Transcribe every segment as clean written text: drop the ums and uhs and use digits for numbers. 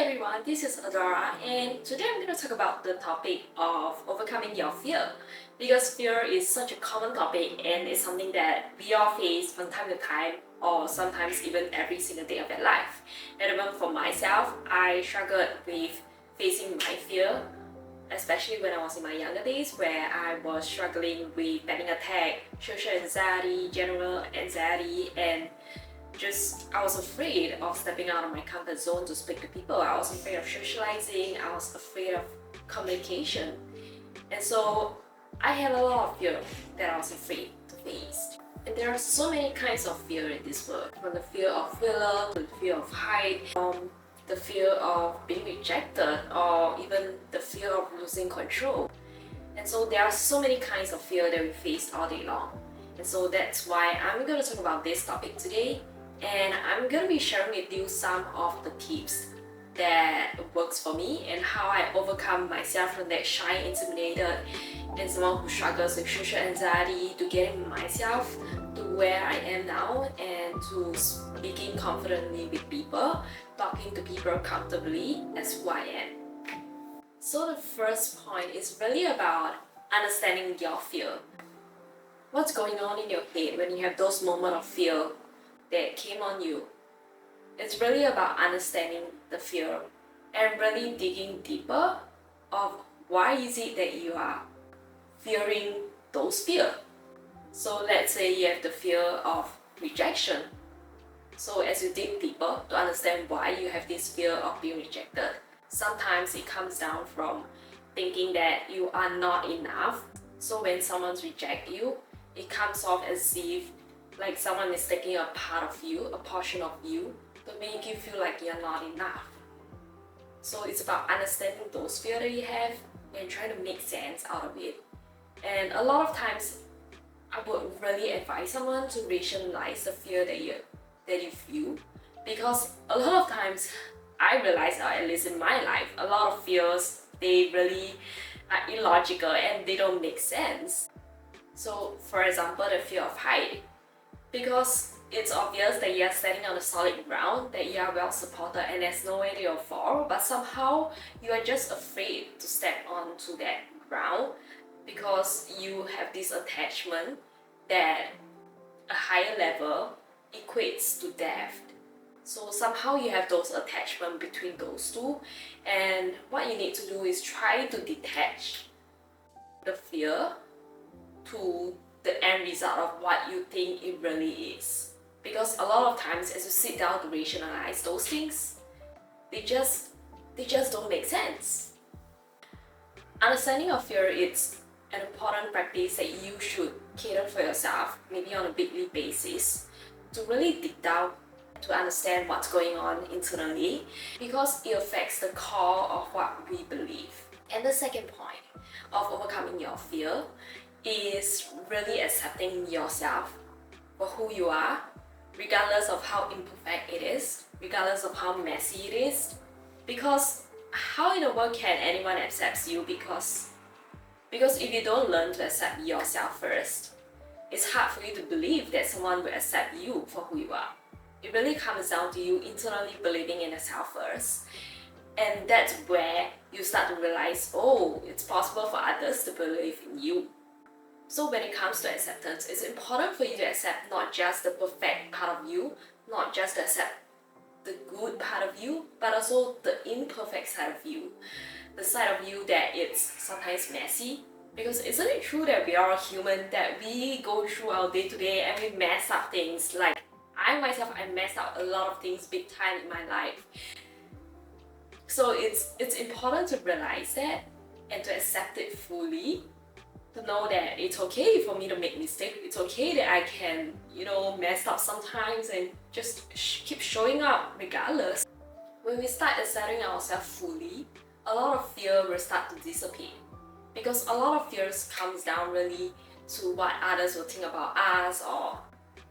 everyone, this is Adora, and today I'm going to talk about the topic of overcoming your fear, because fear is such a common topic and it's something that we all face from time to time, or sometimes even every single day of their life. And even for myself, I struggled with facing my fear, especially when I was in my younger days, where I was struggling with panic attack, social anxiety, general anxiety, and I was afraid of stepping out of my comfort zone to speak to people. I was afraid of socializing, I was afraid of communication. And so I had a lot of fear that I was afraid to face. And there are so many kinds of fear in this world, from the fear of failure to the fear of height, the fear of being rejected, or even the fear of losing control. And so there are so many kinds of fear that we face all day long. And so that's why I'm going to talk about this topic today. And I'm going to be sharing with you some of the tips that works for me and how I overcome myself from that shy, intimidated, and someone who struggles with social anxiety to getting myself to where I am now and to speaking confidently with people, talking to people comfortably as who I am. So the first point is really about understanding your fear. What's going on in your head when you have those moments of fear that came on you? It's really about understanding the fear and really digging deeper of why is it that you are fearing those fears. So let's say you have the fear of rejection. So as you dig deeper to understand why you have this fear of being rejected, sometimes it comes down from thinking that you are not enough. So when someone rejects you, it comes off as if like someone is taking a part of you, a portion of you, to make you feel like you're not enough. So it's about understanding those fears that you have and trying to make sense out of it. And a lot of times, I would really advise someone to rationalize the fear that you feel, because a lot of times I realize, at least in my life, a lot of fears, they really are illogical and they don't make sense. So for example, the fear of height. Because it's obvious that you're standing on a solid ground, that you are well supported and there's no way that you'll fall, but somehow you are just afraid to step onto that ground because you have this attachment that a higher level equates to death. So somehow you have those attachments between those two, and what you need to do is try to detach the fear to the end result of what you think it really is. Because a lot of times as you sit down to rationalize those things, they just don't make sense. Understanding of fear is an important practice that you should cater for yourself, maybe on a weekly basis, to really dig down to understand what's going on internally, because it affects the core of what we believe. And the second point of overcoming your fear is really accepting yourself for who you are, regardless of how imperfect it is, regardless of how messy it is. Because how in the world can anyone accept you? Because if you don't learn to accept yourself first, it's hard for you to believe that someone will accept you for who you are. It really comes down to you internally believing in yourself first. And that's where you start to realize, oh, it's possible for others to believe in you. So when it comes to acceptance, it's important for you to accept not just the perfect part of you, not just to accept the good part of you, but also the imperfect side of you. The side of you that it's sometimes messy. Because isn't it true that we are human, that we go through our day-to-day and we mess up things? Like I myself, I messed up a lot of things big time in my life. So it's important to realize that and to accept it fully. To know that it's okay for me to make mistakes, it's okay that I can, mess up sometimes and just keep showing up regardless. When we start accepting ourselves fully, a lot of fear will start to dissipate. Because a lot of fears comes down really to what others will think about us or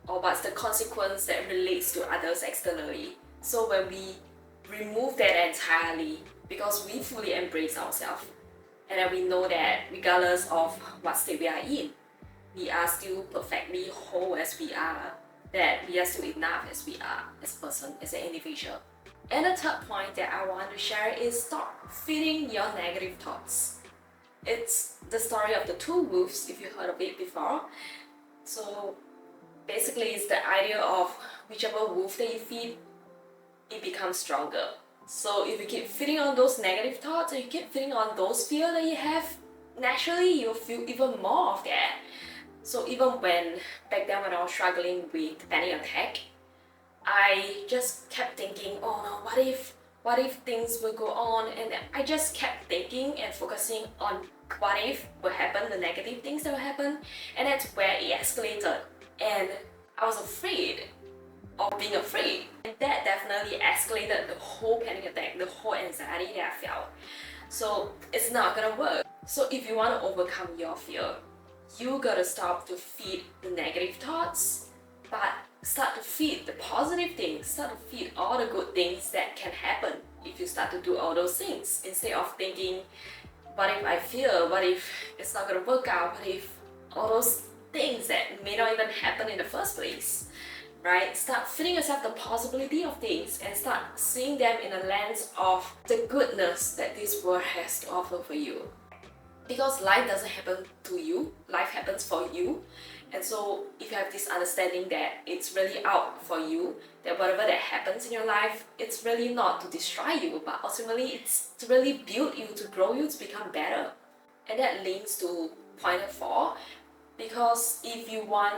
what's the consequence that relates to others externally. So when we remove that entirely, because we fully embrace ourselves, and then we know that regardless of what state we are in, we are still perfectly whole as we are, that we are still enough as we are, as a person, as an individual. And the third point that I want to share is stop feeding your negative thoughts. It's the story of the two wolves, if you heard of it before. So basically, it's the idea of whichever wolf that you feed, it becomes stronger. So if you keep feeding on those negative thoughts and you keep feeding on those fears that you have, naturally you'll feel even more of that. So even when back then when I was struggling with panic attack, I just kept thinking, oh no, what if things will go on? And I just kept thinking and focusing on what if will happen, the negative things that will happen, and that's where it escalated. And I was afraid of being afraid. And that definitely escalated the whole panic attack, the whole anxiety that I felt. So it's not gonna work. So if you want to overcome your fear, you gotta stop to feed the negative thoughts, but start to feed the positive things, start to feed all the good things that can happen if you start to do all those things. Instead of thinking, what if I fail? What if it's not gonna work out? What if all those things that may not even happen in the first place, right? Start feeding yourself the possibility of things and start seeing them in a lens of the goodness that this world has to offer for you. Because life doesn't happen to you, life happens for you. And so if you have this understanding that it's really out for you, that whatever that happens in your life, it's really not to destroy you, but ultimately it's to really build you, to grow you, to become better. And that links to point 4, because if you want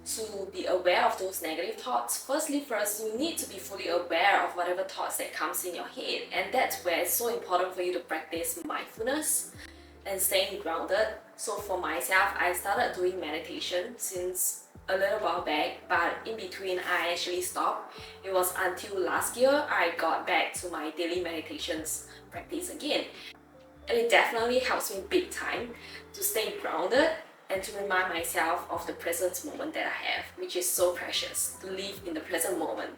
to be aware of those negative thoughts, first, you need to be fully aware of whatever thoughts that comes in your head. And that's where it's so important for you to practice mindfulness and staying grounded. So for myself, I started doing meditation since a little while back, but in between I actually stopped. It was until last year I got back to my daily meditations practice again. And it definitely helps me big time to stay grounded and to remind myself of the present moment that I have, which is so precious, to live in the present moment.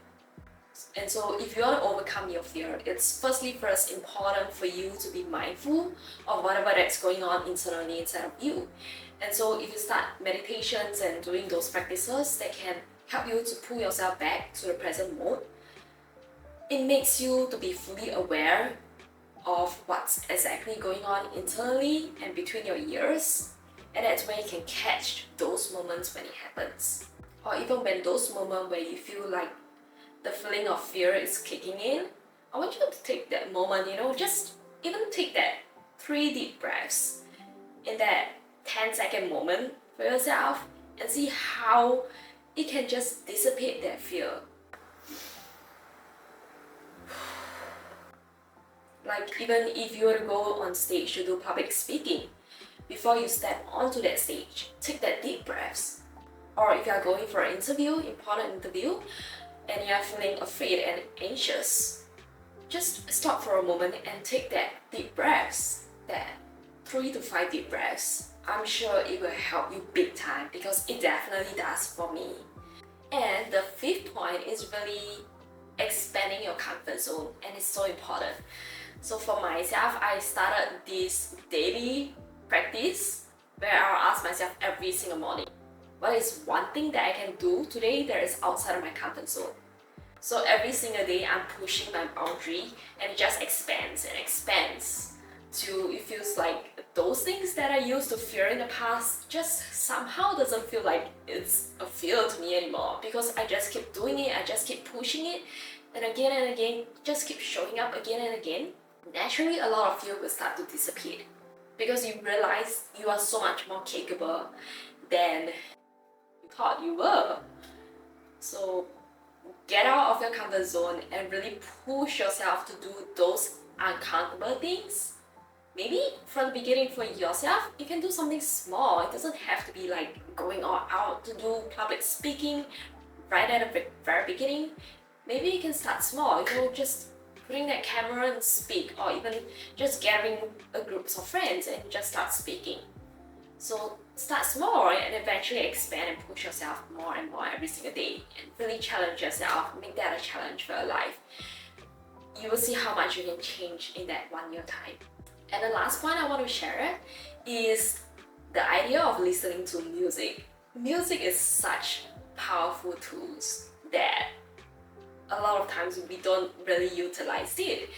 And so if you want to overcome your fear, it's first important for you to be mindful of whatever that's going on internally inside of you. And so if you start meditations and doing those practices that can help you to pull yourself back to the present mode, it makes you to be fully aware of what's exactly going on internally and between your ears. And that's when you can catch those moments when it happens. Or even when those moments where you feel like the feeling of fear is kicking in, I want you to take that moment, just even take that 3 deep breaths in that 10-second moment for yourself and see how it can just dissipate that fear. Like even if you were to go on stage to do public speaking, before you step onto that stage, take that deep breaths. Or if you are going for an interview, important interview, and you are feeling afraid and anxious, just stop for a moment and take that deep breaths, that 3 to 5 deep breaths. I'm sure it will help you big time because it definitely does for me. And the 5th point is really expanding your comfort zone, and it's so important. So for myself, I started this daily practice where I'll ask myself every single morning, what is one thing that I can do today that is outside of my comfort zone? So every single day I'm pushing my boundary and it just expands and expands till it feels like those things that I used to fear in the past just somehow doesn't feel like it's a fear to me anymore, because I just keep doing it, I just keep pushing it, and again, just keep showing up again and again. Naturally, a lot of fear will start to dissipate because you realize you are so much more capable than you thought you were. So get out of your comfort zone and really push yourself to do those uncomfortable things. Maybe from the beginning for yourself, you can do something small. It doesn't have to be like going all out to do public speaking right at the very beginning. Maybe you can start small, just putting that camera and speak, or even just gathering a group of friends and just start speaking. So start small and eventually expand and push yourself more and more every single day, and really challenge yourself, make that a challenge for your life. You will see how much you can change in that 1 year time. And the last point I want to share is the idea of listening to music. Music is such powerful tools that a lot of times we don't really utilize it.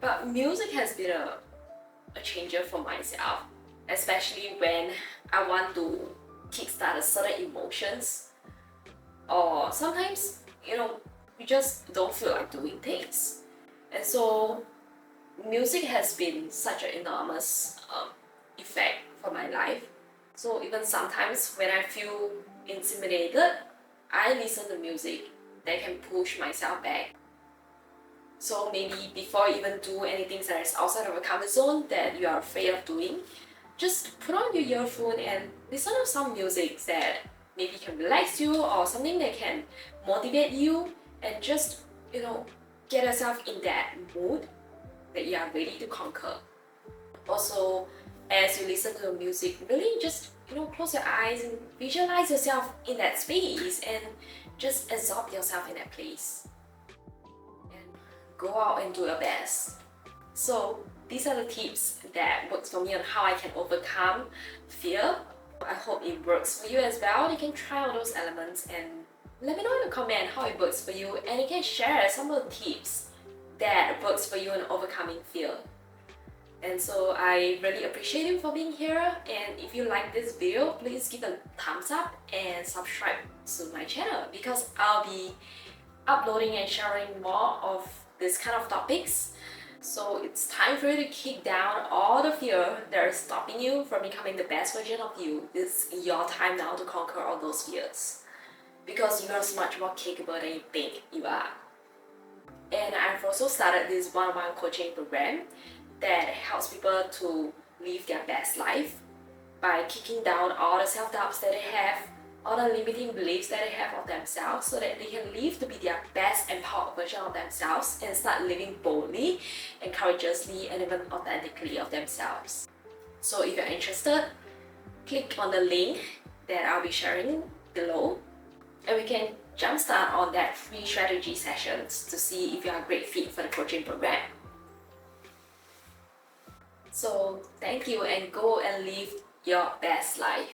But music has been a changer for myself, especially when I want to kickstart a certain emotions, or sometimes, we just don't feel like doing things. And so music has been such an enormous effect for my life. So even sometimes when I feel intimidated, I listen to music that can push myself back. So maybe before you even do anything that is outside of a comfort zone that you are afraid of doing, just put on your earphone and listen to some music that maybe can relax you, or something that can motivate you, and just, get yourself in that mood that you are ready to conquer. Also, as you listen to the music, really just, close your eyes and visualize yourself in that space and just absorb yourself in that place. And go out and do your best. So these are the tips that works for me on how I can overcome fear. I hope it works for you as well. You can try all those elements and let me know in the comment how it works for you, and you can share some of the tips that works for you in overcoming fear. And so I really appreciate you for being here, and if you like this video, please give a thumbs up and subscribe to my channel, because I'll be uploading and sharing more of this kind of topics. So it's time for you to kick down all the fear that is stopping you from becoming the best version of you. It's your time now to conquer all those fears, because you are much more capable than you think you are. And I've also started this one-on-one coaching program that helps people to live their best life by kicking down all the self-doubts that they have, all the limiting beliefs that they have of themselves, so that they can live to be their best empowered version of themselves and start living boldly and courageously and even authentically of themselves. So if you're interested, click on the link that I'll be sharing below, and we can jumpstart on that free strategy sessions to see if you are a great fit for the coaching program. So thank you, and go and live your best life.